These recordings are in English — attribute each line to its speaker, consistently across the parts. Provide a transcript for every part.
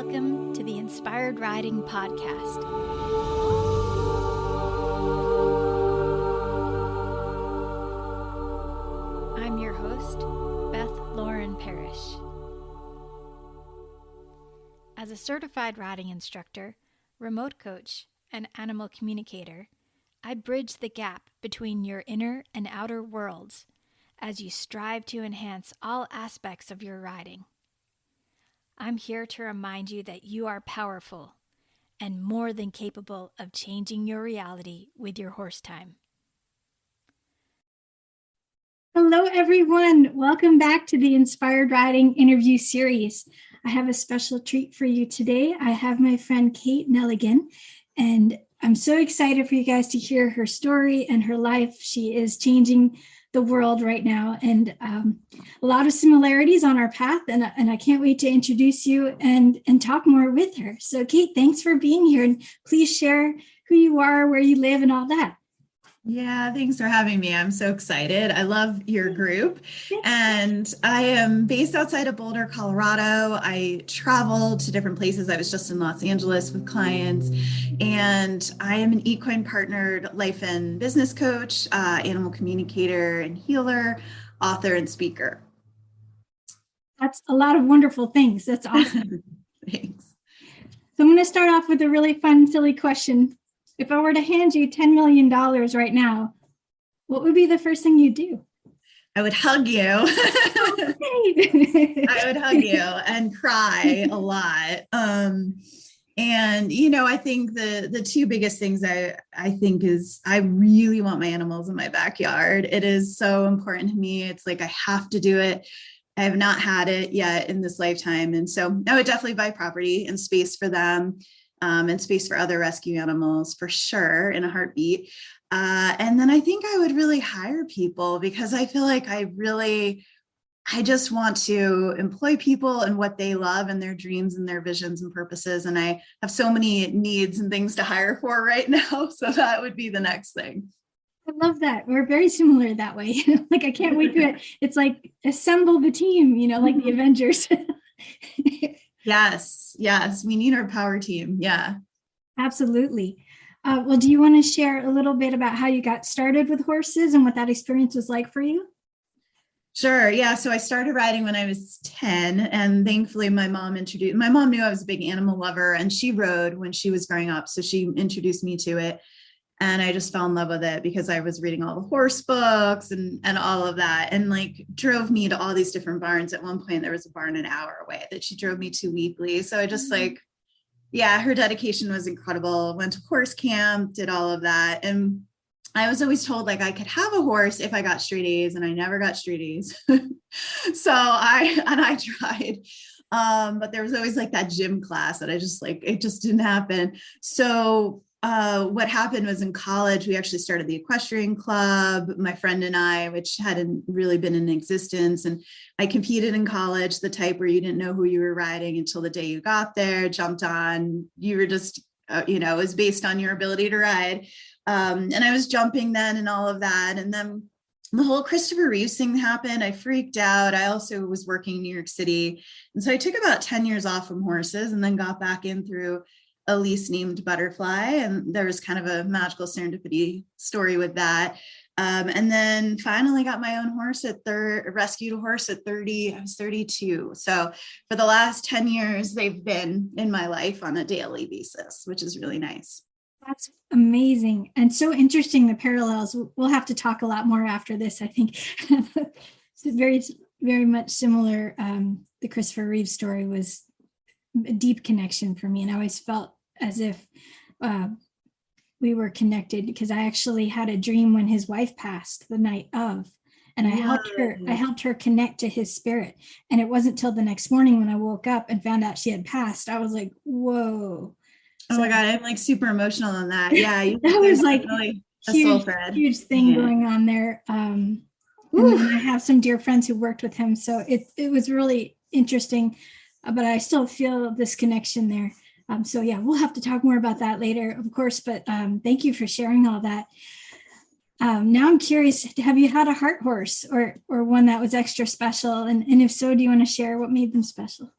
Speaker 1: welcome to the Inspired Riding Podcast. I'm your host, Beth Lauren Parrish. As a certified riding instructor, remote coach, and animal communicator, I bridge the gap between your inner and outer worlds as you strive to enhance all aspects of your riding. I'm here to remind you that you are powerful and more than capable of changing your reality with your horse time.
Speaker 2: Hello, everyone. Welcome back to the Inspired Riding interview series. I have a special treat for you today. I have my friend Kate Neligan, and I'm so excited for you guys to hear her story and her life. She is changing the world right now, and a lot of similarities on our path, and I can't wait to introduce you and talk more with her. So Kate, thanks for being here, and please share who you are, where you live, and all that.
Speaker 3: Yeah, thanks for having me. I'm so excited. I love your group, and I am based outside of Boulder, Colorado. I travel to different places. I was just in Los Angeles with clients, and I am an equine partnered life and business coach, animal communicator and healer, author and speaker.
Speaker 2: That's a lot of wonderful things. That's awesome.
Speaker 3: Thanks.
Speaker 2: So I'm going to start off with a really fun, silly question. If I were to hand you $10 million right now, what would be the first thing you'd do?
Speaker 3: I would hug you. I would hug you and cry a lot. And, you know, I think the two biggest things I think is I really want my animals in my backyard. It is so important to me. It's like I have to do it. I have not had it yet in this lifetime. And so I would definitely buy property and space for them. And space for other rescue animals for sure in a heartbeat. And then I think I would really hire people because I feel like I just want to employ people and what they love and their dreams and their visions and purposes. And I have so many needs and things to hire for right now. So that would be the next thing.
Speaker 2: I love that. We're very similar that way. Like, I can't wait to it's like assemble the team, you know, like the Avengers.
Speaker 3: Yes. We need our power team. Yeah.
Speaker 2: Absolutely. Well, do you want to share a little bit about how you got started with horses and what that experience was like for you?
Speaker 3: Sure. Yeah. So I started riding when I was 10, and thankfully my mom knew I was a big animal lover, and she rode when she was growing up. So she introduced me to it. And I just fell in love with it because I was reading all the horse books and all of that, and like drove me to all these different barns. At one point, there was a barn an hour away that she drove me to weekly. So I just her dedication was incredible. Went to horse camp, did all of that. And I was always told like I could have a horse if I got straight A's, and I never got straight A's. So I tried. But there was always like that gym class that it just didn't happen. So what happened was in college, we actually started the equestrian club, my friend and I, which hadn't really been in existence. And I competed in college, the type where you didn't know who you were riding until the day you got there, jumped on, you were just, it was based on your ability to ride. And I was jumping then and all of that. And then the whole Christopher Reeves thing happened. I freaked out. I also was working in New York City. And so I took about 10 years off from horses and then got back in through a lease named Butterfly. And there was kind of a magical serendipity story with that. And then finally got my own horse rescued a horse at 30. I was 32. So for the last 10 years, they've been in my life on a daily basis, which is really nice.
Speaker 2: That's amazing. And so interesting, the parallels. We'll have to talk a lot more after this, I think. It's very, very much similar. The Christopher Reeves story was a deep connection for me. And I always felt as if we were connected because I actually had a dream when his wife passed the night of, and I helped her connect to his spirit. And it wasn't till the next morning when I woke up and found out she had passed. I was like, whoa.
Speaker 3: Oh my God, I'm like super emotional on that. Yeah.
Speaker 2: That was like
Speaker 3: really a
Speaker 2: huge thing going on there. And I have some dear friends who worked with him. So it was really interesting, but I still feel this connection there. So yeah, we'll have to talk more about that later, of course, but thank you for sharing all that. Now I'm curious, have you had a heart horse or one that was extra special? And if so, do you want to share what made them special?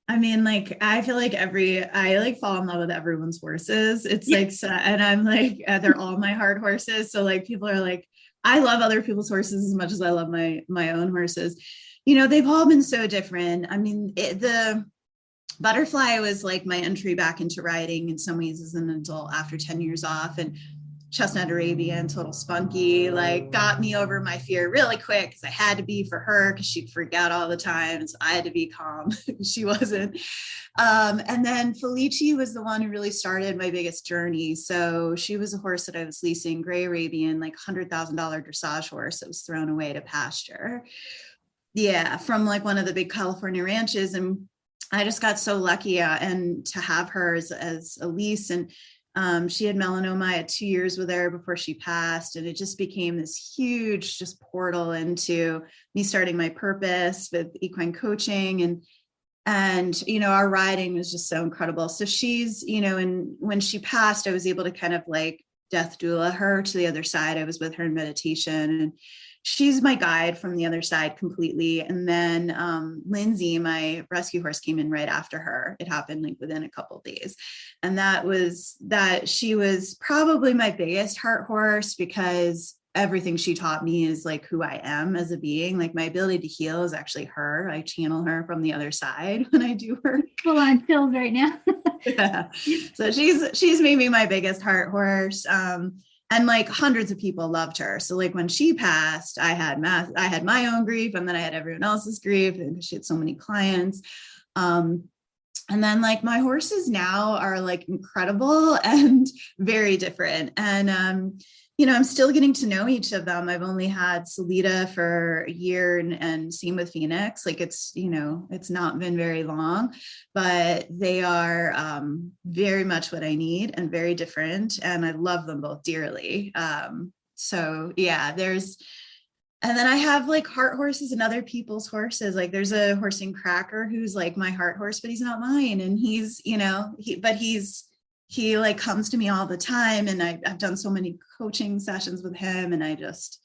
Speaker 3: I mean, like, I feel like I like fall in love with everyone's horses. It's
Speaker 2: Yeah.
Speaker 3: like, and I'm like, they're all my heart horses. So like, people are like, I love other people's horses as much as I love my own horses. They've all been so different. I mean, the butterfly was like my entry back into riding in some ways as an adult after 10 years off. And Chestnut Arabian, Total Spunky, like got me over my fear really quick because I had to be for her because she'd freak out all the time. And so I had to be calm. She wasn't. And then Felici was the one who really started my biggest journey. So she was a horse that I was leasing, Gray Arabian, like $100,000 dressage horse that was thrown away to pasture. Yeah, from like one of the big California ranches. And I just got so lucky and to have her as a lease. And she had melanoma. I had 2 years with her before she passed. And it just became this huge just portal into me starting my purpose with equine coaching. And our riding was just so incredible. So she's, and when she passed, I was able to kind of like death doula her to the other side. I was with her in meditation, and she's my guide from the other side completely. And then Lindsay, my rescue horse, came in right after her. It happened like within a couple of days. And she was probably my biggest heart horse, because everything she taught me is like who I am as a being. Like my ability to heal is actually her. I channel her from the other side when I do work.
Speaker 2: Full on chills right now.
Speaker 3: Yeah. So she's maybe my biggest heart horse. And like hundreds of people loved her. So like when she passed, I had my own grief, and then I had everyone else's grief, and she had so many clients. And then like my horses now are like incredible and very different. And I'm still getting to know each of them. I've only had Salida for a year, and same with Phoenix. Like it's not been very long, but they are very much what I need and very different. And I love them both dearly. So yeah, and then I have like heart horses and other people's horses. Like there's a horse in Cracker who's like my heart horse, but he's not mine. And he's, he like comes to me all the time. And I've done so many coaching sessions with him, and I just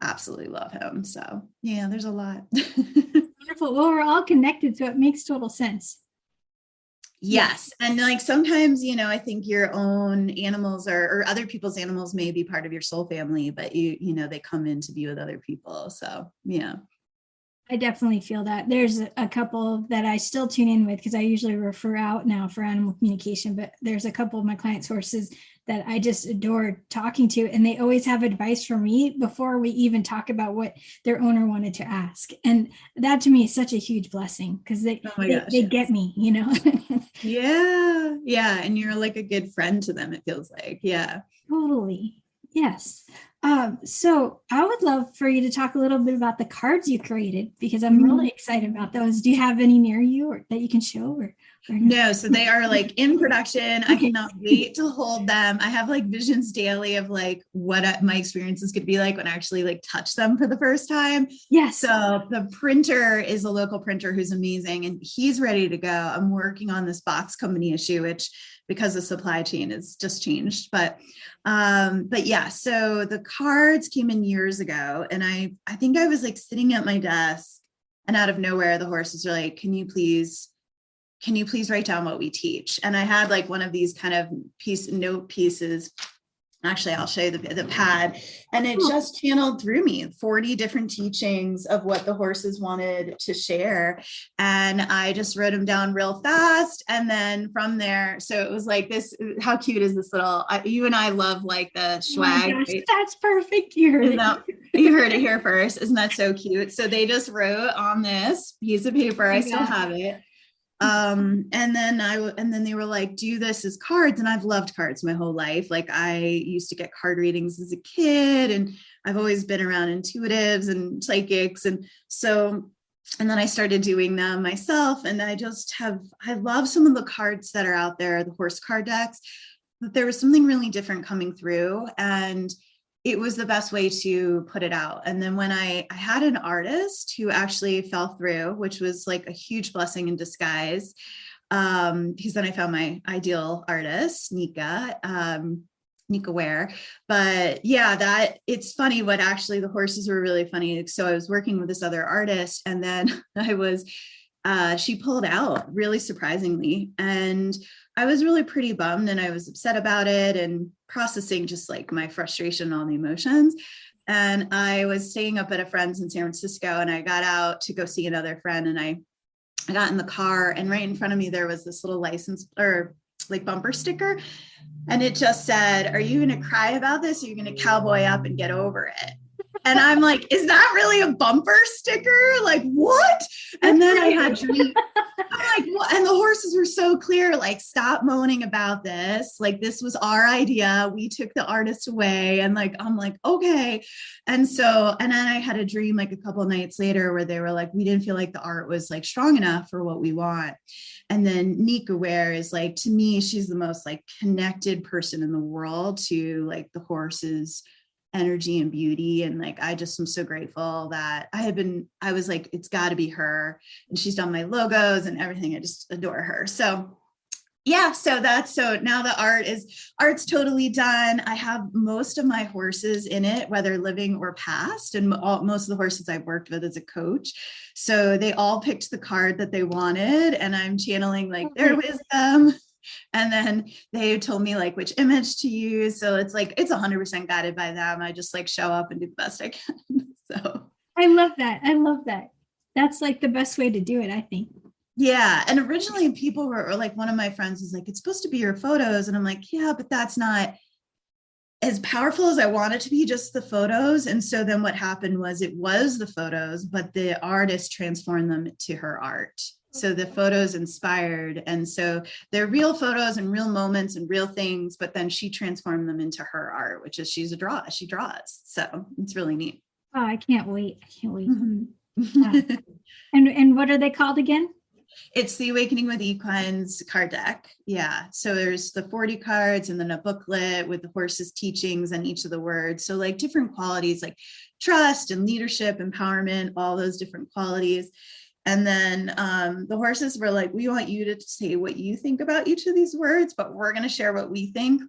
Speaker 3: absolutely love him. So yeah, there's a lot.
Speaker 2: Wonderful. Well, we're all connected, so it makes total sense.
Speaker 3: Yes. And like sometimes, I think your own animals or other people's animals may be part of your soul family, but they come in to be with other people. So yeah.
Speaker 2: I definitely feel that. There's a couple that I still tune in with, because I usually refer out now for animal communication, but there's a couple of my clients' horses that I just adore talking to, and they always have advice for me before we even talk about what their owner wanted to ask. And that to me is such a huge blessing, because they get me,
Speaker 3: Yeah. Yeah. And you're like a good friend to them, it feels like. Yeah.
Speaker 2: Totally. Yes. So I would love for you to talk a little bit about the cards you created, because I'm really excited about those. Do you have any near you or that you can show or
Speaker 3: no? So they are like in production. Okay. I cannot wait to hold them. I have like visions daily of like what my experiences could be like when I actually like touch them for the first time.
Speaker 2: Yes.
Speaker 3: So the printer is a local printer who's amazing, and he's ready to go. I'm working on this box company issue, which because the supply chain has just changed, but yeah, so the cards came in years ago, and I think I was like sitting at my desk, and out of nowhere, the horses are like, can you please write down what we teach? And I had like one of these kind of note pieces. Actually, I'll show you the pad, and it just channeled through me 40 different teachings of what the horses wanted to share. And I just wrote them down real fast. And then from there, so it was like this, how cute is this little, you and I love like the swag.
Speaker 2: Oh gosh, that's perfect. You heard
Speaker 3: it here first. Isn't that so cute? So they just wrote on this piece of paper. I still have it. And then they were like, do this as cards. And I've loved cards my whole life. Like I used to get card readings as a kid, and I've always been around intuitives and psychics. And then I started doing them myself. And I love some of the cards that are out there, the horse card decks, but there was something really different coming through, and it was the best way to put it out. And then when I had an artist who actually fell through, which was like a huge blessing in disguise, because then I found my ideal artist, Nika Ware. But yeah, it's funny what actually the horses were really funny. So I was working with this other artist, and then she pulled out really surprisingly. And I was really pretty bummed and I was upset about it and processing just like my frustration, all the emotions. And I was staying up at a friend's in San Francisco and I got out to go see another friend and I got in the car and right in front of me, there was this little license or like bumper sticker. And it just said, are you going to cry about this? Or are you going to cowboy up and get over it? And I'm like, is that really a bumper sticker? Like, what? And then I had dreams. I'm like, well, and the horses were so clear, like, stop moaning about this. Like, this was our idea. We took the artist away. And like, I'm like, okay. And so, and then I had a dream like a couple of nights later where they were like, we didn't feel like the art was like strong enough for what we want. And then Nika Ware is like, to me, she's the most like connected person in the world to like the horses energy and beauty. And like, I just am so grateful that I was like, it's got to be her. And she's done my logos and everything. I just adore her. So yeah, so now the art's totally done. I have most of my horses in it, whether living or past, and most of the horses I've worked with as a coach. So they all picked the card that they wanted and I'm channeling like their wisdom. And then they told me like which image to use. So it's like, it's 100% guided by them. I just like show up and do the best I can. So
Speaker 2: I love that. I love that. That's like the best way to do it, I think.
Speaker 3: Yeah. And originally people were like, one of my friends was like, it's supposed to be your photos. And I'm like, yeah, but that's not as powerful as I want it to be, just the photos. And so then what happened was it was the photos, but the artist transformed them to her art. So the photos inspired. And so they're real photos and real moments and real things, but then she transformed them into her art, which is she draws. So it's really neat.
Speaker 2: Oh, I can't wait. I can't wait.
Speaker 3: Mm-hmm.
Speaker 2: And what are they called again?
Speaker 3: It's the Awakening with Equines card deck. Yeah. So there's the 40 cards and then a booklet with the horse's teachings and each of the words. So like different qualities like trust and leadership, empowerment, all those different qualities. And then the horses were like, we want you to say what you think about each of these words, but we're going to share what we think.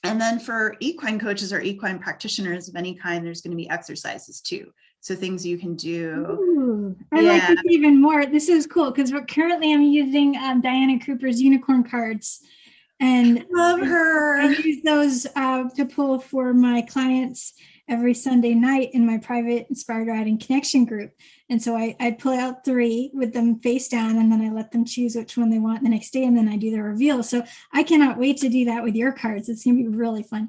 Speaker 3: And then for equine coaches or equine practitioners of any kind, there's going to be exercises too. So things you can do.
Speaker 2: Ooh, I like this even more. This is cool because currently I'm using Diana Cooper's unicorn cards. And
Speaker 3: love her.
Speaker 2: I use those to pull for my clients every Sunday night in my private Inspired Riding Connection group. And so I pull out 3 with them face down, and then I let them choose which one they want the next day, and then I do the reveal. So I cannot wait to do that with your cards. It's going to be really fun.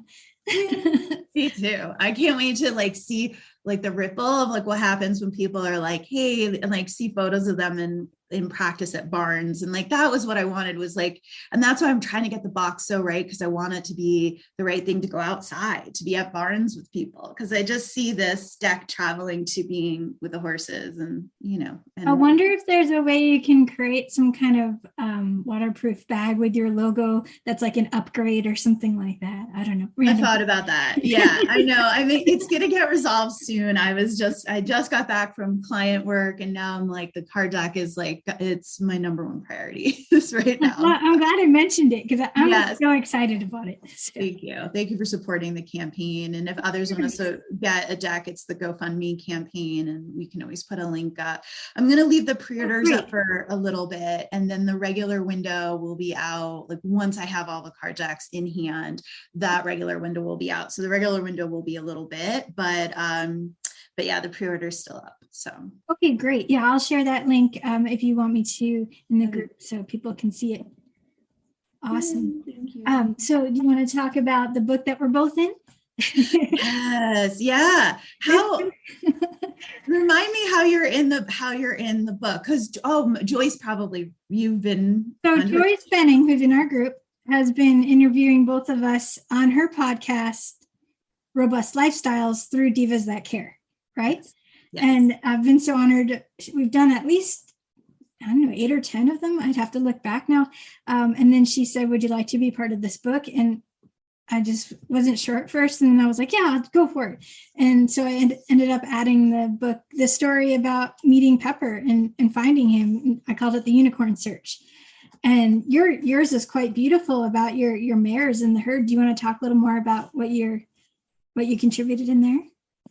Speaker 3: Me too. I can't wait to like see like the ripple of like what happens when people are like, hey, and like see photos of them in practice at barns. And like, that was what I wanted was like, and that's why I'm trying to get the box so right. Cause I want it to be the right thing to go outside, to be at barns with people. Cause I just see this deck traveling to being with the horses and, you know. And I
Speaker 2: wonder if there's a way you can create some kind of waterproof bag with your logo that's like an upgrade or something like that. I don't know.
Speaker 3: I thought about that. Yeah, I know. I mean, it's going to get resolved soon. I just got back from client work and now I'm like, the card deck is like, it's my number one priority right now.
Speaker 2: I'm glad I mentioned it because I'm so excited about it. So.
Speaker 3: Thank you. Thank you for supporting the campaign. And if others want to get a deck, it's the GoFundMe campaign and we can always put a link up. I'm going to leave the pre-orders up for a little bit and then the regular window will be out. Like once I have all the card decks in hand, that regular window will be out. So the regular window will be a little bit, but yeah, the pre-order is still up. So
Speaker 2: okay, great. Yeah, I'll share that link if you want me to in the group so people can see it. Awesome.
Speaker 3: Thank you.
Speaker 2: So do you want to talk about the book that we're both in?
Speaker 3: Yes. Yeah. Remind me how you're in the book because Joyce probably you've been.
Speaker 2: So Joyce Benning, who's in our group, has been interviewing both of us on her podcast, Robust Lifestyles Through Divas That Care, right? Yes. And I've been so honored. We've done at least, I don't know, 8 or 10 of them. I'd have to look back now. And then she said, would you like to be part of this book? And I just wasn't sure at first. And then I was like, yeah, I'll go for it. And so I ended up adding the story about meeting Pepper and finding him. I called it the Unicorn Search. And yours is quite beautiful about your mares in the herd. Do you want to talk a little more about what you contributed in there?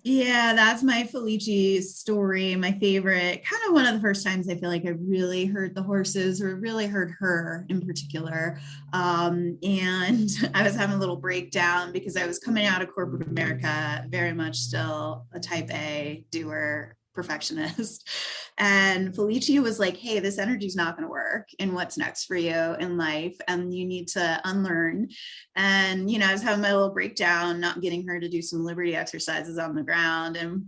Speaker 3: Yeah, that's my Felici story, my favorite. Kind of one of the first times I feel like I really heard the horses, or really heard her in particular. And I was having a little breakdown because I was coming out of corporate America, very much still a type A doer, perfectionist. And Felicia was like, hey, this energy is not going to work. And what's next for you in life? And you need to unlearn. And, I was having my little breakdown, not getting her to do some liberty exercises on the ground, and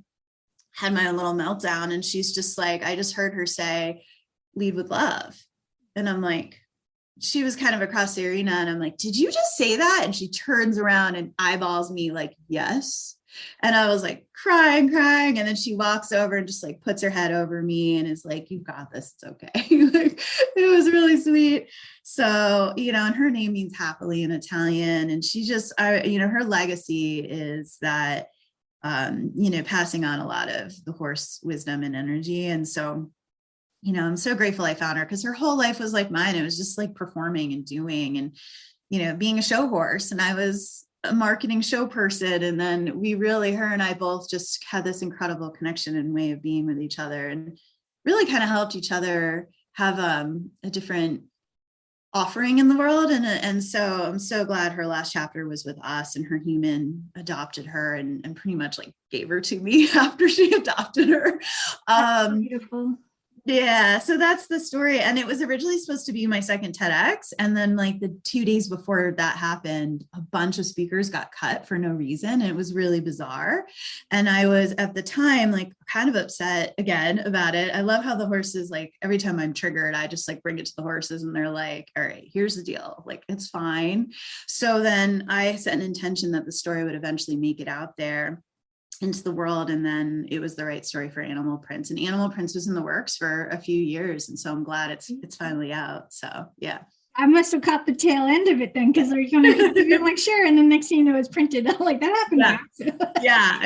Speaker 3: had my own little meltdown. And she's just like, I just heard her say, lead with love. And I'm like, she was kind of across the arena. And I'm like, did you just say that? And she turns around and eyeballs me like, yes. And I was like crying. And then she walks over and just like puts her head over me and is like, you've got this. It's okay. Like, it was really sweet. So, and her name means happily in Italian. And she just, her legacy is that, passing on a lot of the horse wisdom and energy. And so, I'm so grateful I found her, because her whole life was like mine. It was just like performing and doing and, being a show horse. And I was a marketing show person. And then her and I both just had this incredible connection and way of being with each other, and really kind of helped each other have a different offering in the world. And so I'm so glad her last chapter was with us, and her human adopted her and pretty much like gave her to me after she adopted her.
Speaker 2: That's so beautiful.
Speaker 3: Yeah, so that's the story. And it was originally supposed to be my second TEDx. And then like the 2 days before that happened, a bunch of speakers got cut for no reason. And it was really bizarre. And I was at the time like kind of upset again about it. I love how the horses, like every time I'm triggered, I just like bring it to the horses and they're like, all right, here's the deal. Like, it's fine. So then I set an intention that the story would eventually make it out there into the world. And then it was the right story for Animal Prince, and Animal Prince was in the works for a few years. And so I'm glad it's finally out. So, yeah.
Speaker 2: I must have caught the tail end of it then, because they're going to, I'm like, sure. And then next thing you know, it's printed. I'm like, that happened.
Speaker 3: Yeah.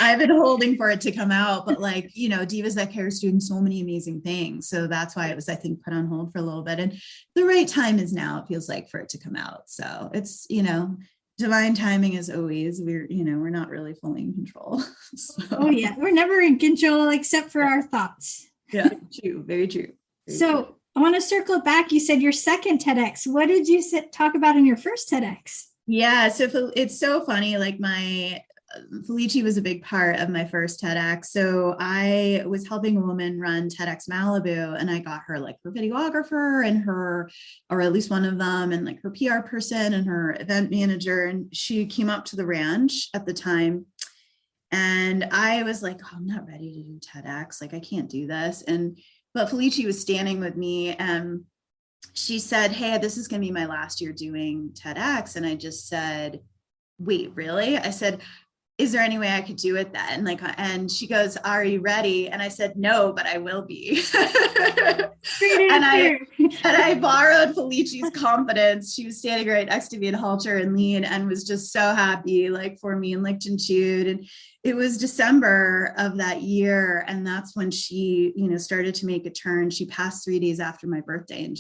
Speaker 3: I've been holding for it to come out, but like, Divas That Care is doing so many amazing things. So that's why it was, I think, put on hold for a little bit. And the right time is now, it feels like, for it to come out. So it's, divine timing as always. We're not really fully in control. So.
Speaker 2: Oh yeah, we're never in control except for our thoughts.
Speaker 3: Yeah, true. Very true.
Speaker 2: So I want to circle back. You said your second TEDx. What did you talk about in your first TEDx?
Speaker 3: Yeah, so it's so funny. Like Felici was a big part of my first TEDx. So I was helping a woman run TEDx Malibu, and I got her like her videographer and or at least one of them, and like her PR person and her event manager. And she came up to the ranch at the time. And I was like, oh, I'm not ready to do TEDx. Like, I can't do this. But Felici was standing with me, and she said, hey, this is going to be my last year doing TEDx. And I just said, wait, really? I said, is there any way I could do it then? And she goes, are you ready? And I said, no, but I will be. and I borrowed Felici's confidence. She was standing right next to me in halter and lean, and was just so happy, like, for me, and licked and chewed. And it was December of that year. And that's when she, started to make a turn. She passed 3 days after my birthday in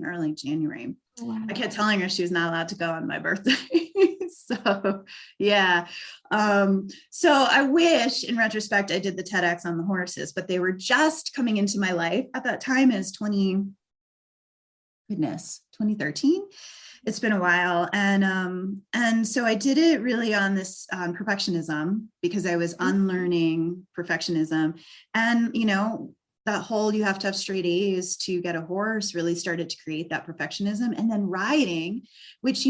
Speaker 3: early January. Wow. I kept telling her she was not allowed to go on my birthday. So, yeah. So I wish in retrospect I did the TEDx on the horses, but they were just coming into my life at that time as 2013. It's been a while. And so I did it really on this perfectionism, because I was unlearning perfectionism. And, that whole, you have to have straight A's to get a horse, really started to create that perfectionism. And then riding, which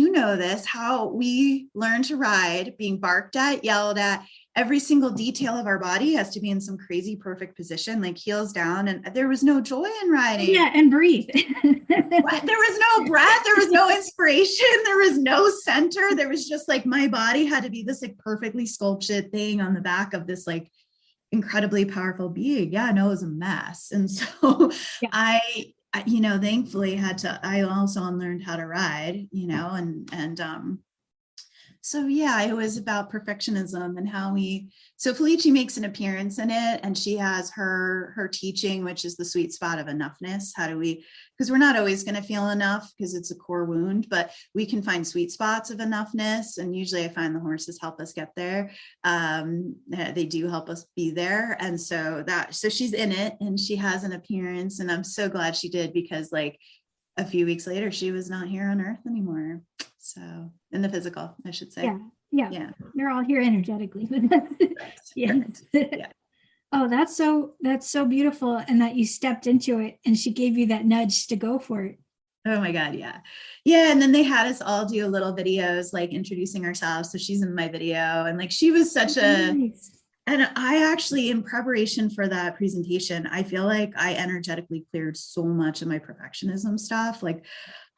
Speaker 3: how we learn to ride, being barked at, yelled at, every single detail of our body has to be in some crazy perfect position, like heels down. And there was no joy in riding.
Speaker 2: Yeah, and breathe.
Speaker 3: There was no breath. There was no inspiration. There was no center. There was just like, my body had to be this like perfectly sculpted thing on the back of this like incredibly powerful being. Yeah, no, it was a mess. And so yeah. I thankfully I also unlearned how to ride, and So yeah, it was about perfectionism and how so Felice makes an appearance in it, and she has her teaching, which is the sweet spot of enoughness. How do we, because we're not always going to feel enough because it's a core wound, but we can find sweet spots of enoughness. And usually I find the horses help us get there. They do help us be there. And so she's in it and she has an appearance, and I'm so glad she did, because like a few weeks later, she was not here on earth anymore. So in the physical, I should say.
Speaker 2: Yeah. They're all here energetically. Yeah.
Speaker 3: Yeah.
Speaker 2: Oh, that's so beautiful. And that you stepped into it and she gave you that nudge to go for it.
Speaker 3: Oh my God. Yeah. Yeah. And then they had us all do little videos, like introducing ourselves. So she's in my video, and like, she was such
Speaker 2: Nice.
Speaker 3: and I actually, in preparation for that presentation, I feel like I energetically cleared so much of my perfectionism stuff. Like,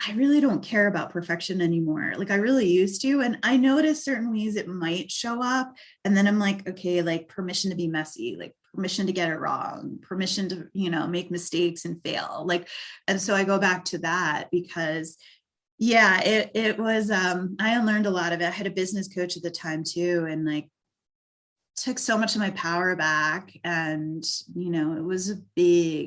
Speaker 3: I really don't care about perfection anymore. Like I really used to. And I noticed certain ways it might show up. And then I'm like, okay, like permission to be messy, like permission to get it wrong, permission to, make mistakes and fail. Like, and so I go back to that because yeah, it was, I unlearned a lot of it. I had a business coach at the time too. And like, took so much of my power back. And, it was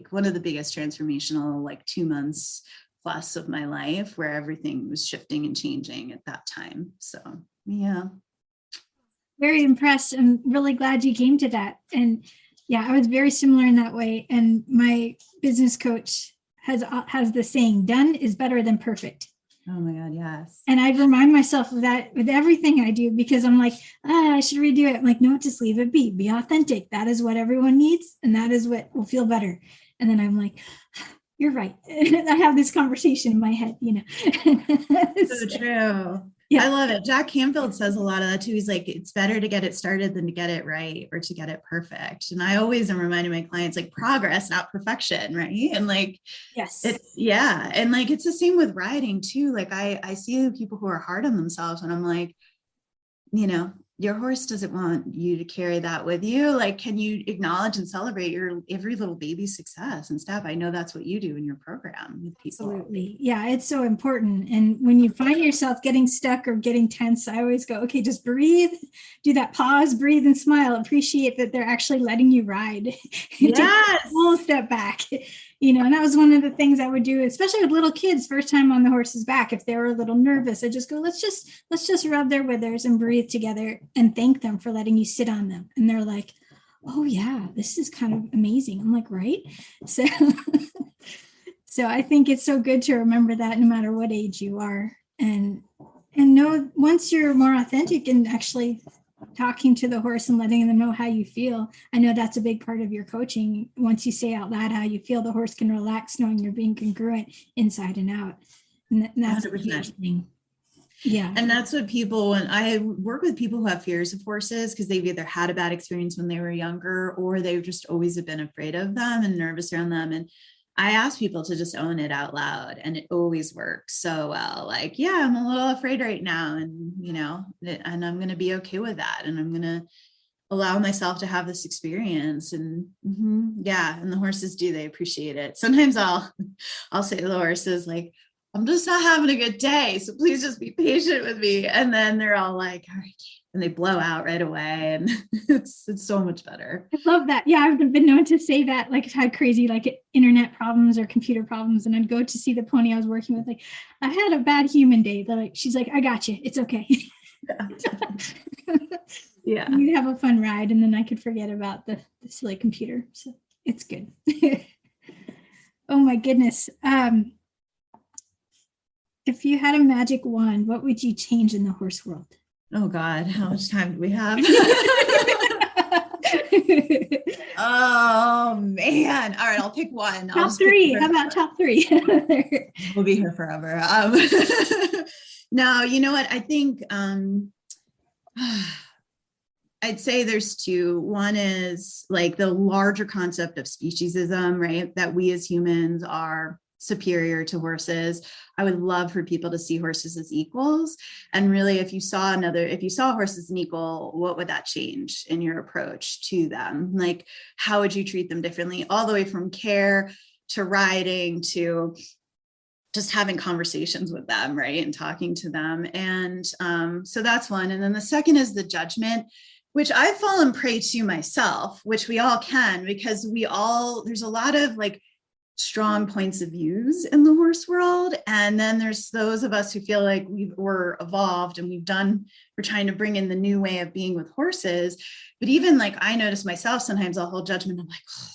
Speaker 3: one of the biggest transformational, like 2 months plus of my life, where everything was shifting and changing at that time. So, yeah.
Speaker 2: Very impressed and really glad you came to that. And yeah, I was very similar in that way. And my business coach has the saying, done is better than perfect.
Speaker 3: Oh my God, yes.
Speaker 2: And I'd remind myself of that with everything I do, because I'm like, I should redo it. I'm like, no, just leave it be authentic. That is what everyone needs. And that is what will feel better. And then I'm like, you're right. I have this conversation in my head,
Speaker 3: So true.
Speaker 2: Yeah.
Speaker 3: I love it. Jack Canfield says a lot of that too. He's like, it's better to get it started than to get it right or to get it perfect. And I always am reminding my clients, like, progress, not perfection, right? And like,
Speaker 2: yes,
Speaker 3: and like, it's the same with riding too. Like I see people who are hard on themselves, and I'm like, your horse doesn't want you to carry that with you. Like, can you acknowledge and celebrate your every little baby success and stuff? I know that's what you do in your program with people.
Speaker 2: Absolutely. Yeah, it's so important. And when you find yourself getting stuck or getting tense, I always go, okay, just breathe, do that pause, breathe and smile, appreciate that they're actually letting you ride.
Speaker 3: Yes.
Speaker 2: Take a full step back. And that was one of the things I would do, especially with little kids, first time on the horse's back. If they were a little nervous, I just go, let's just rub their withers and breathe together and thank them for letting you sit on them. And they're like, oh yeah, this is kind of amazing. I'm like, right? So I think it's so good to remember that no matter what age you are, and know once you're more authentic and actually talking to the horse and letting them know how you feel. I know that's a big part of your coaching. Once you say out loud how you feel, the horse can relax knowing you're being congruent inside and out. And that's 100%. A huge thing. Yeah.
Speaker 3: And that's what when I work with people who have fears of horses, because they've either had a bad experience when they were younger, or they've just always have been afraid of them and nervous around them. And I ask people to just own it out loud, and it always works so well. Like, yeah, I'm a little afraid right now. And, and I'm going to be okay with that. And I'm going to allow myself to have this experience. And yeah. And the horses they appreciate it. Sometimes I'll say to the horses, like, I'm just not having a good day, so please just be patient with me. And then they're all like, all right. And they blow out right away, and it's so much better.
Speaker 2: I love that. Yeah, I've been known to say that, like, I've had crazy internet problems or computer problems, and I'd go to see the pony I was working with, like, I had a bad human day. She's like, I got you. It's okay.
Speaker 3: Yeah.
Speaker 2: You have a fun ride, and then I could forget about the silly computer. So it's good. Oh my goodness. If you had a magic wand, what would you change in the horse world?
Speaker 3: Oh God, how much time do we have? Oh man. All right, I'll pick one.
Speaker 2: Top three. How about top three?
Speaker 3: We'll be here forever. No, you know what? I think I'd say there's two. One is like the larger concept of speciesism, right? That we as humans are superior to horses. I would love for people to see horses as equals. And really, if you saw horses as an equal, what would that change in your approach to them? Like, how would you treat them differently, all the way from care to riding to just having conversations with them, right? And talking to them. And so that's one. And then the second is the judgment, which I've fallen prey to myself, which we all can, because there's a lot of like strong points of views in the horse world. And then there's those of us who feel like we're evolved and we're trying to bring in the new way of being with horses. But even like I notice myself, sometimes I'll hold judgment. I'm like, oh,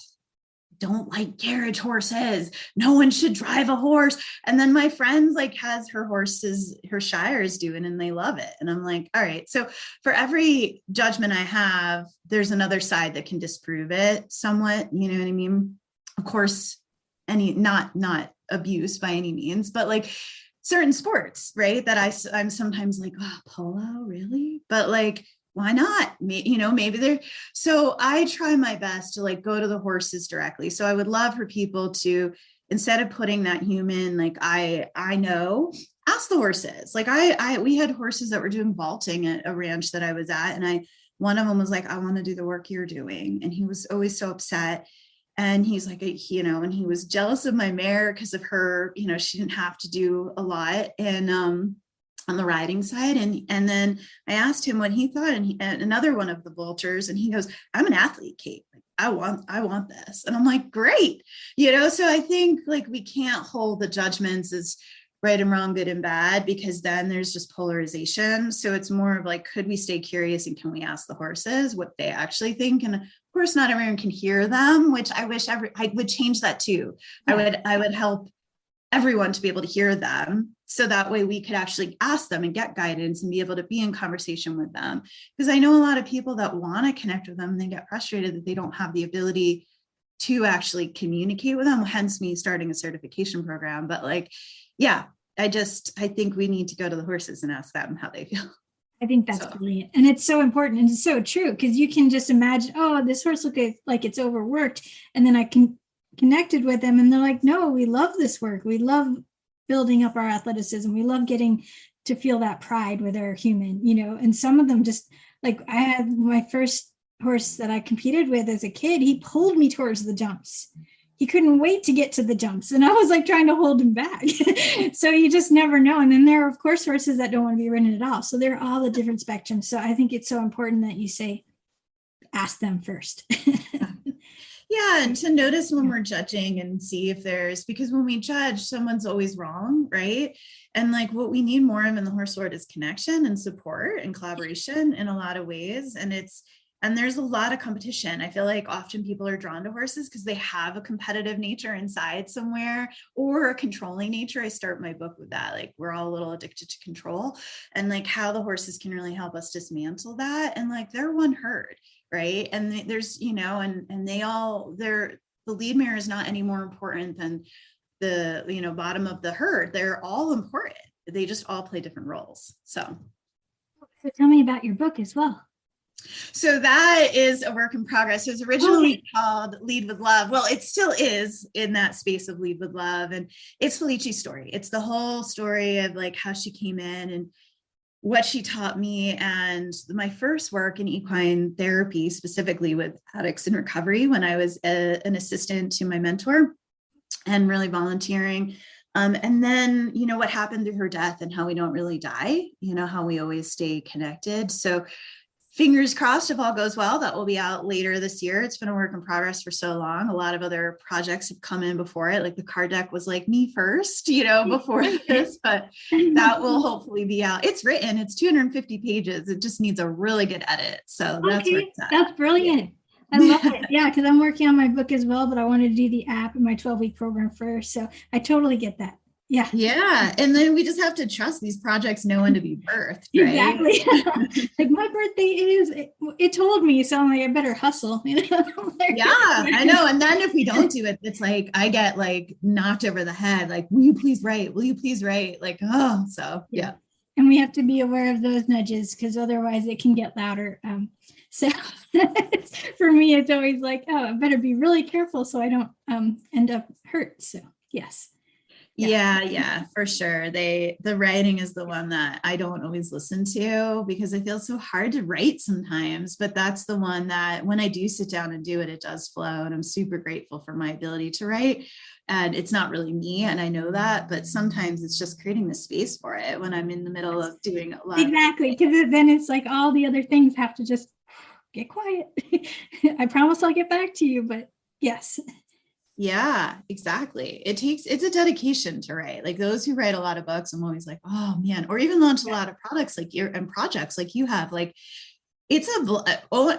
Speaker 3: don't like carriage horses. No one should drive a horse. And then my friends like has her horses, her shires doing, and they love it. And I'm like, all right. So for every judgment I have, there's another side that can disprove it somewhat. You know what I mean? Of course, not abuse by any means, but like certain sports, right? That I'm sometimes like, oh, polo, really? But like, why not? Maybe they're, so I try my best to like go to the horses directly. So I would love for people to, instead of putting that human, like I know, ask the horses. Like we had horses that were doing vaulting at a ranch that I was at. And one of them was like, I want to do the work you're doing. And he was always so upset. And he's like, and he was jealous of my mare because of her, she didn't have to do a lot. And, on the riding side. And then I asked him what he thought, and another one of the vultures, and he goes, I'm an athlete, Kate. Like, I want this. And I'm like, great. So I think like we can't hold the judgments as right and wrong, good and bad, because then there's just polarization. So it's more of like, could we stay curious and can we ask the horses what they actually think? And of course, not everyone can hear them, which I wish I would change that too. Yeah. I would help everyone to be able to hear them. So that way we could actually ask them and get guidance and be able to be in conversation with them. Because I know a lot of people that want to connect with them and they get frustrated that they don't have the ability to actually communicate with them, hence me starting a certification program. But like, yeah, I think we need to go to the horses and ask them how they feel.
Speaker 2: I think that's brilliant. And it's so important and it's so true, because you can just imagine, oh, this horse looks like it's overworked. And then I connected with them and they're like, no, we love this work. We love building up our athleticism. We love getting to feel that pride with our human, and some of them just like, I had my first horse that I competed with as a kid, he pulled me towards the jumps. He couldn't wait to get to the jumps. And I was like trying to hold him back. So you just never know. And then there are, of course, horses that don't want to be ridden at all. So there are all the different spectrums. So I think it's so important that you say, ask them first.
Speaker 3: Yeah, and to notice when we're judging and see if because when we judge, someone's always wrong, right? And like what we need more of in the horse world is connection and support and collaboration in a lot of ways. And there's a lot of competition. I feel like often people are drawn to horses because they have a competitive nature inside somewhere or a controlling nature. I start my book with that. Like we're all a little addicted to control, and like how the horses can really help us dismantle that. And like they're one herd. Right. And there's, and the lead mare is not any more important than the, bottom of the herd. They're all important. They just all play different roles. So
Speaker 2: tell me about your book as well.
Speaker 3: So that is a work in progress. It was originally called Lead with Love. Well, it still is in that space of Lead with Love. And it's Felici's story. It's the whole story of like how she came in and what she taught me, and my first work in equine therapy, specifically with addicts in recovery, when I was an assistant to my mentor and really volunteering. And then, what happened through her death and how we don't really die, how we always stay connected. So fingers crossed, if all goes well, that will be out later this year. It's been a work in progress for so long. A lot of other projects have come in before it. Like the card deck was like me first, before this, but that will hopefully be out. It's written, it's 250 pages. It just needs a really good edit. So that's where it's at.
Speaker 2: That's brilliant. Yeah. I love it. Yeah, because I'm working on my book as well, but I wanted to do the app and my 12-week program first. So I totally get that. Yeah.
Speaker 3: Yeah. And then we just have to trust these projects know when to be birthed. Right?
Speaker 2: Exactly. Like my birthday it told me, so I'm like, I better hustle.
Speaker 3: Yeah, I know. And then if we don't do it, it's like, I get like knocked over the head. Like, will you please write? Will you please write? Like, oh, so yeah.
Speaker 2: And we have to be aware of those nudges because otherwise it can get louder. So for me, it's always like, oh, I better be really careful so I don't end up hurt. So yes.
Speaker 3: Yeah, for sure. The writing is the one that I don't always listen to because it feels so hard to write sometimes, but that's the one that when I do sit down and do it, it does flow. And I'm super grateful for my ability to write. And it's not really me, and I know that, but sometimes it's just creating the space for it when I'm in the middle of doing a lot.
Speaker 2: Exactly, because then it's like all the other things have to just get quiet. I promise I'll get back to you, but yes.
Speaker 3: Yeah, exactly. It's a dedication to write. Like those who write a lot of books, I'm always like, oh man, or even launch a lot of products like and projects like you have. Like it's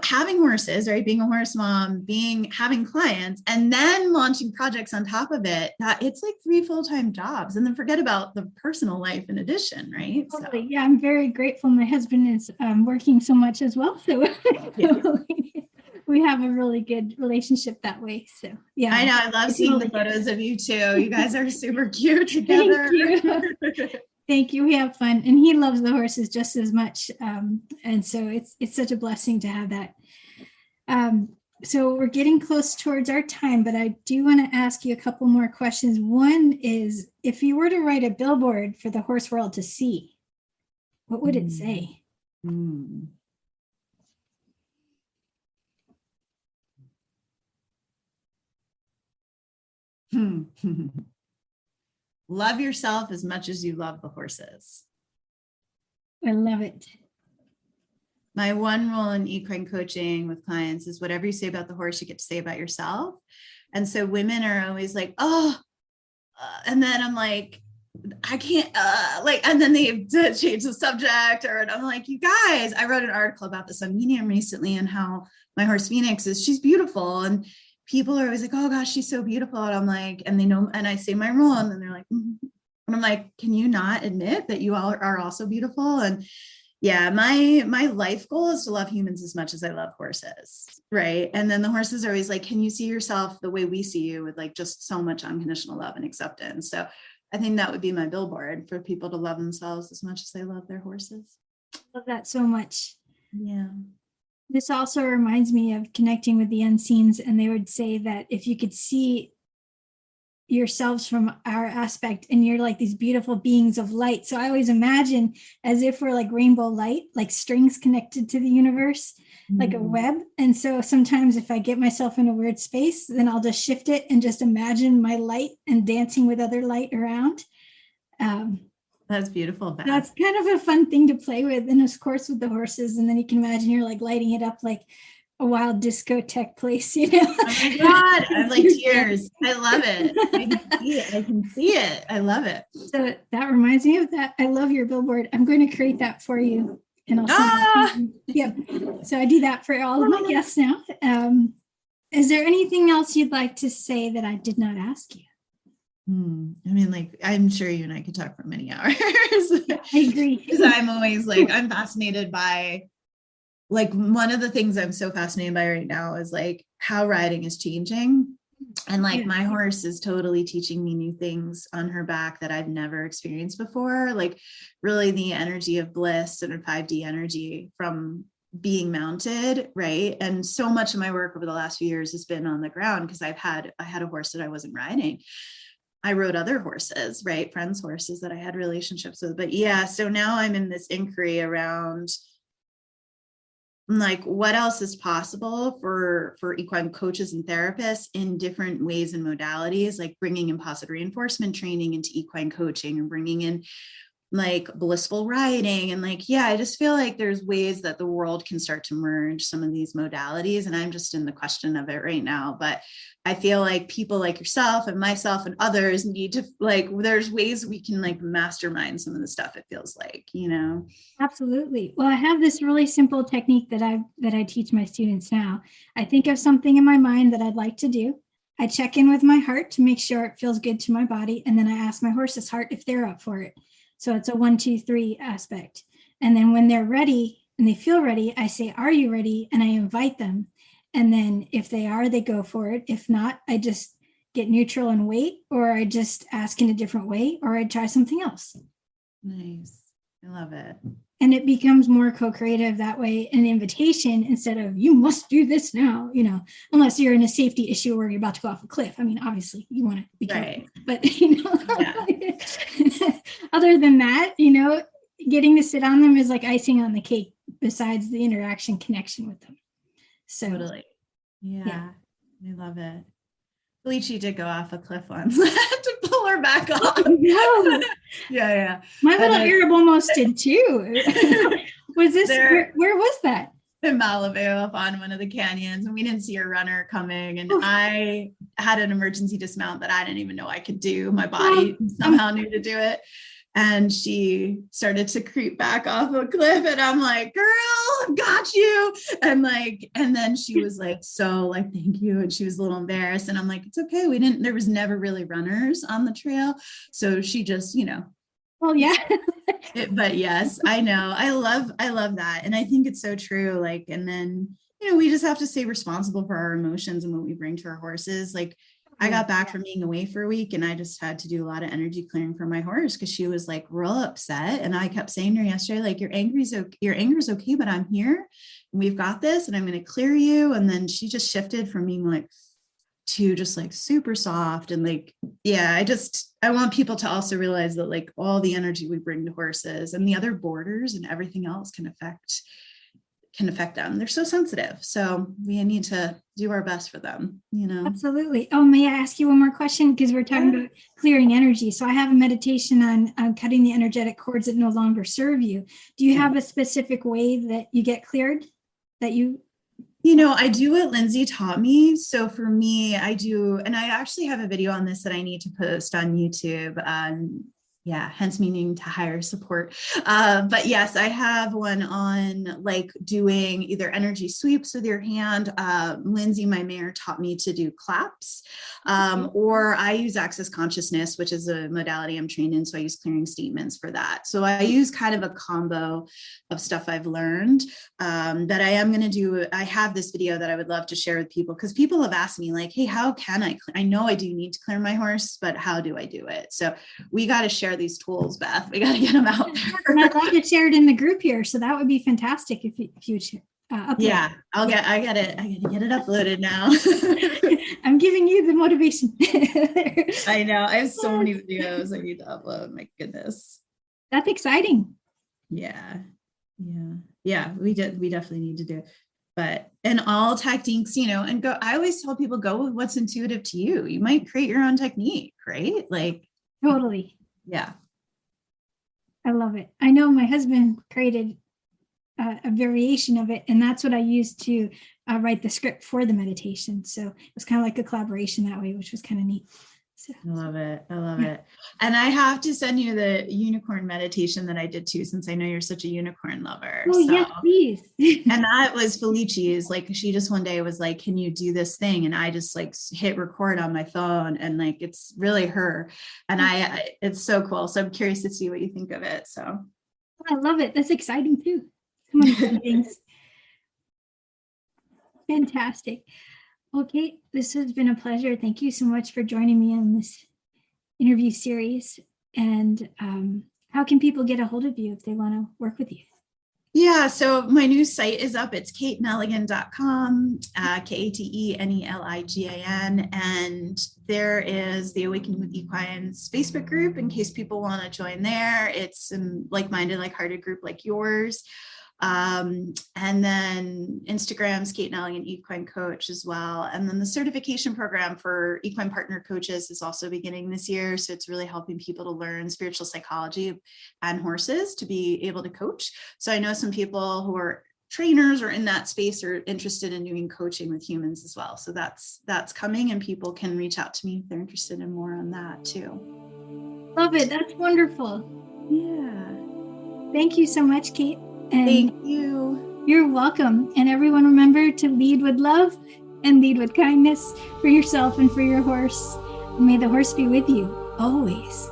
Speaker 3: having horses, right? Being a horse mom, having clients, and then launching projects on top of it. That it's like 3 full-time jobs, and then forget about the personal life in addition, right?
Speaker 2: Totally. So. Yeah, I'm very grateful. My husband is working so much as well, so we have a really good relationship that way. So yeah,
Speaker 3: I know. I love seeing the photos of you too. You guys are super cute together.
Speaker 2: Thank you. Thank you. We have fun, and he loves the horses just as much. And so it's such a blessing to have that. So we're getting close towards our time, but I do want to ask you a couple more questions. One is, if you were to write a billboard for the horse world to see, what would it say?
Speaker 3: Love yourself as much as you love the horses.
Speaker 2: I love it.
Speaker 3: My one rule in equine coaching with clients is whatever you say about the horse, you get to say about yourself. And so women are always like, and then I'm like, I can't, and then they change the subject, and I'm like, you guys, I wrote an article about this on Medium recently and how my horse Phoenix she's beautiful. And people are always like, oh gosh, she's so beautiful. And I'm like, and they know, and I say my rule, and then they're like, mm-hmm. And I'm like, can you not admit that you all are also beautiful? And yeah, my life goal is to love humans as much as I love horses, right? And then the horses are always like, can you see yourself the way we see you, with like just so much unconditional love and acceptance? So I think that would be my billboard, for people to love themselves as much as they love their horses.
Speaker 2: Love that so much.
Speaker 3: Yeah.
Speaker 2: This also reminds me of connecting with the unseens, and they would say that if you could see yourselves from our aspect, and you're like these beautiful beings of light. So I always imagine as if we're like rainbow light, like strings connected to the universe, like a web. And so sometimes if I get myself in a weird space, then I'll just shift it and just imagine my light and dancing with other light around.
Speaker 3: That's beautiful, Beth.
Speaker 2: That's kind of a fun thing to play with, and of course with the horses. And then you can imagine you're like lighting it up like a wild discotheque place, you know?
Speaker 3: Oh my God, I'm like tears. I love it. I can see it. I love it.
Speaker 2: So that reminds me of that. I love your billboard. I'm going to create that for you, and I'll send it. Yep. So I do that for all of my guests now. Is there anything else you'd like to say that I did not ask you?
Speaker 3: I mean, like, I'm sure you and I could talk for many hours.
Speaker 2: I agree.
Speaker 3: Because I'm always like, I'm fascinated by, like, one of the things I'm so fascinated by right now is like how riding is changing. And like my horse is totally teaching me new things on her back that I've never experienced before. Like really the energy of bliss and a 5D energy from being mounted, right? And so much of my work over the last few years has been on the ground, because I had a horse that I wasn't riding. I rode other horses, right? Friends' horses that I had relationships with. But yeah, so now I'm in this inquiry around like what else is possible for equine coaches and therapists in different ways and modalities, like bringing in positive reinforcement training into equine coaching, and bringing in like blissful riding. And like, yeah, I just feel like there's ways that the world can start to merge some of these modalities. And I'm just in the question of it right now. But I feel like people like yourself and myself and others need to, like, there's ways we can like mastermind some of the stuff, it feels like, you know?
Speaker 2: Absolutely. Well, I have this really simple technique that I teach my students now. I think of something in my mind that I'd like to do. I check in with my heart to make sure it feels good to my body. And then I ask my horse's heart if they're up for it. So it's a 1, 2, 3 aspect. And then when they're ready and they feel ready, I say, are you ready? And I invite them. And then if they are, they go for it. If not, I just get neutral and wait, or I just ask in a different way, or I try something else.
Speaker 3: Nice. I love it.
Speaker 2: And it becomes more co-creative that way, an invitation instead of you must do this now, unless you're in a safety issue where you're about to go off a cliff. I mean, obviously you want to be careful, but other than that, getting to sit on them is like icing on the cake besides the interaction connection with them. So
Speaker 3: totally. Yeah. I love it. Felicia did go off a cliff once. I had to pull her back off.
Speaker 2: No.
Speaker 3: Yeah.
Speaker 2: My little Arab almost did too. Was this, where was that?
Speaker 3: In Malibu up on one of the canyons, and we didn't see a runner coming, and I had an emergency dismount that I didn't even know I could do. My body somehow knew to do it. And she started to creep back off a cliff, and I'm like, girl, I've got you. And then she was like, so like, thank you. And she was a little embarrassed. And I'm like, it's okay. There was never really runners on the trail. So she just,
Speaker 2: Well, yeah.
Speaker 3: But yes, I know. I love that. And I think it's so true. Like, and then, we just have to stay responsible for our emotions and what we bring to our horses. Like, I got back from being away for a week, and I just had to do a lot of energy clearing for my horse because she was like real upset. And I kept saying to her yesterday, like, your anger is okay, but I'm here and we've got this, and I'm going to clear you. And then she just shifted from being like to just like super soft. And like, yeah, I want people to also realize that like all the energy we bring to horses and the other boarders and everything else can affect them. They're so sensitive. So we need to do our best for them,
Speaker 2: Absolutely. Oh, may I ask you one more question? Because we're talking about clearing energy. So I have a meditation on cutting the energetic cords that no longer serve you. Do you have a specific way that you get cleared that you?
Speaker 3: I do what Lindsay taught me. So for me, I do, and I actually have a video on this that I need to post on YouTube. Hence meaning to hire support. But yes, I have one on like doing either energy sweeps with your hand. Lindsay, my mare, taught me to do claps, or I use access consciousness, which is a modality I'm trained in. So I use clearing statements for that. So I use kind of a combo of stuff I've learned that I am going to do. I have this video that I would love to share with people because people have asked me like, hey, how can I know I do need to clear my horse, but how do I do it? So we got to share these tools, Beth. We got to get them out there.
Speaker 2: And I'd like to share it in the group here. So that would be fantastic if you upload.
Speaker 3: Yeah, I got to get it uploaded now.
Speaker 2: I'm giving you the motivation.
Speaker 3: I know. I have so many videos I need to upload. My goodness.
Speaker 2: That's exciting.
Speaker 3: Yeah. We definitely need to do it. But and all techniques, and go. I always tell people go with what's intuitive to you. You might create your own technique, right? Like
Speaker 2: totally.
Speaker 3: Yeah.
Speaker 2: I love it. I know my husband created a variation of it, and that's what I used to write the script for the meditation. So it was kind of like a collaboration that way, which was kind of neat. So,
Speaker 3: I love it. And I have to send you the unicorn meditation that I did too, since I know you're such a unicorn lover.
Speaker 2: Oh, yes, please.
Speaker 3: And that was Felicia's. Like, she just one day was like, can you do this thing? And I just like hit record on my phone, and like, it's really her. And it's so cool. So I'm curious to see what you think of it. So
Speaker 2: I love it. That's exciting too. So many fun things. Fantastic. Okay, this has been a pleasure. Thank you so much for joining me on this interview series. And how can people get a hold of you if they want to work with you?
Speaker 3: Yeah, so my new site is up. It's kateneligan.com, KateNeligan. And there is the Awaken with Equines Facebook group in case people want to join there. It's a like-minded, like-hearted group like yours. And then Instagram's Kate Neligan Equine Coach as well. And then the certification program for equine partner coaches is also beginning this year. So it's really helping people to learn spiritual psychology and horses to be able to coach. So I know some people who are trainers or in that space are interested in doing coaching with humans as well. So that's coming, and people can reach out to me if they're interested in more on that too.
Speaker 2: Love it. That's wonderful.
Speaker 3: Yeah.
Speaker 2: Thank you so much, Kate. And
Speaker 3: thank you.
Speaker 2: You're welcome. And everyone, remember to lead with love and lead with kindness for yourself and for your horse. And may the horse be with you always.